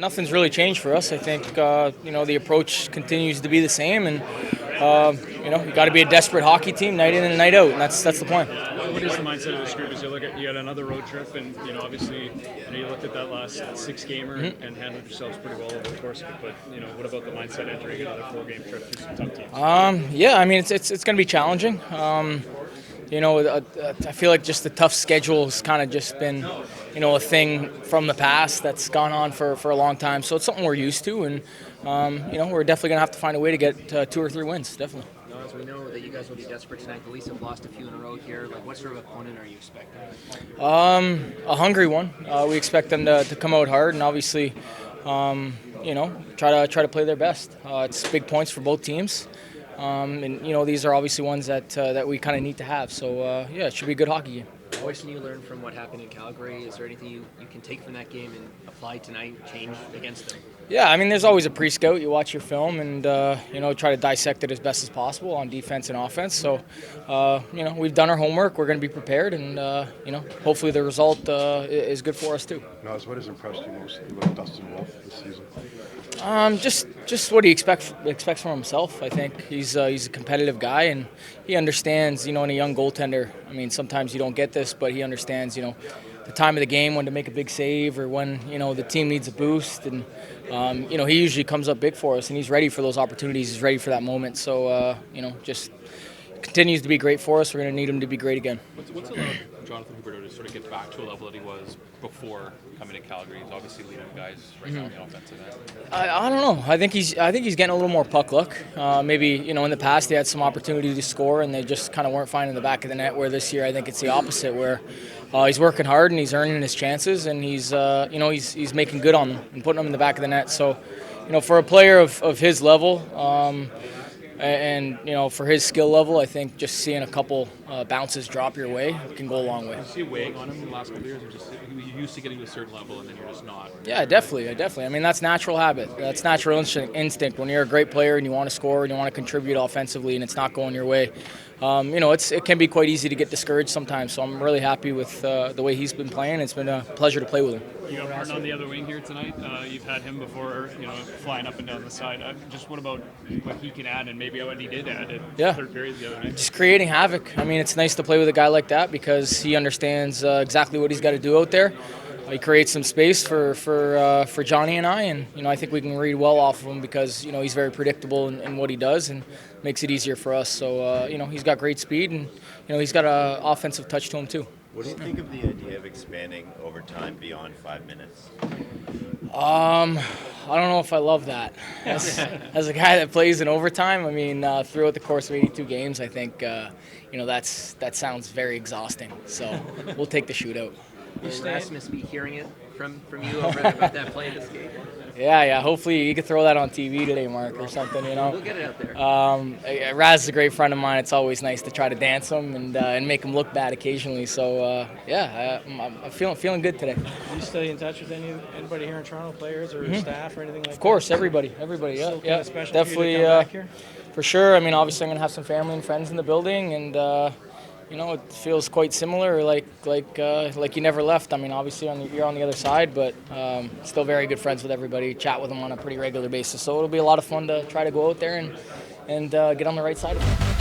Nothing's really changed for us. I think the approach continues to be the same, and you got to be a desperate hockey team night in and night out, and that's the plan. What is the mindset of this group as you had another road trip, and obviously you looked at that last six-gamer and handled yourselves pretty well over the course of it. But what about the mindset entering another 4-game trip through some tough teams? Yeah, I mean it's going to be challenging. I feel like just the tough schedule has kind of just been, a thing from the past that's gone on for a long time. So it's something we're used to, and we're definitely going to have to find a way to get 2 or 3 wins, definitely. As we know that you guys will be desperate tonight, the Leafs have lost a few in a row here. Like, what sort of opponent are you expecting? A hungry one. We expect them to come out hard, and obviously, try to play their best. It's big points for both teams. These are obviously ones that we kind of need to have. So, it should be a good hockey game. What can you learn from what happened in Calgary? Is there anything you can take from that game and apply tonight, change against them? Yeah, I mean, there's always a pre-scout. You watch your film and, try to dissect it as best as possible on defense and offense. So, we've done our homework. We're going to be prepared, and, hopefully the result is good for us too. What has impressed you most about Dustin Wolf this season? Just what he expects from himself. I think he's a competitive guy, and he understands. In a young goaltender, I mean, sometimes you don't get this, but he understands. The time of the game when to make a big save or when the team needs a boost, and he usually comes up big for us, and he's ready for those opportunities. He's ready for that moment. So just continues to be great for us. We're going to need him to be great again. What's allowed Jonathan Huberdeau to sort of get back to a level that he was before coming to Calgary? He's obviously leading guys right now on the offensive end. I don't know. I think he's getting a little more puck luck. Maybe in the past he had some opportunity to score and they just kind of weren't finding the back of the net. Where this year I think it's the opposite, where he's working hard and he's earning his chances, and he's making good on them and putting them in the back of the net. So for a player of his level. And for his skill level, I think just seeing a couple bounces drop your way can go a long way. Did you see weighing on him in the last couple of years, or just you're used to getting to a certain level and then you're just not? Yeah, definitely. I mean, that's natural habit. That's natural instinct. When you're a great player and you want to score and you want to contribute offensively and it's not going your way, it can be quite easy to get discouraged sometimes. So I'm really happy with the way he's been playing. It's been a pleasure to play with him. You got Martin on the other wing here tonight. You've had him before, flying up and down the side. Just what about what he can add and maybe what he did add in third period the other night? Just creating havoc. I mean, it's nice to play with a guy like that because he understands exactly what he's got to do out there. He creates some space for Johnny and I, and I think we can read well off of him because he's very predictable in what he does and makes it easier for us. So he's got great speed and he's got an offensive touch to him too. What do you think of the idea of expanding overtime beyond 5 minutes? I don't know if I love that. As a guy that plays in overtime, I mean, throughout the course of 82 games, I think that sounds very exhausting. So we'll take the shootout. Will Rasmus be hearing it from you over about that play this game? Yeah. Hopefully you could throw that on TV today, Mark, or something. We'll get it out there. Raz is a great friend of mine. It's always nice to try to dance him and make him look bad occasionally. So I'm feeling good today. Are you stay in touch with anybody here in Toronto, players or staff or anything like that? Of course, everybody. Yeah, definitely. For sure. I mean, obviously, I'm gonna have some family and friends in the building, and it feels quite similar, like you never left. I mean, obviously you're on the other side, but still very good friends with everybody. Chat with them on a pretty regular basis, so it'll be a lot of fun to try to go out there and get on the right side of it.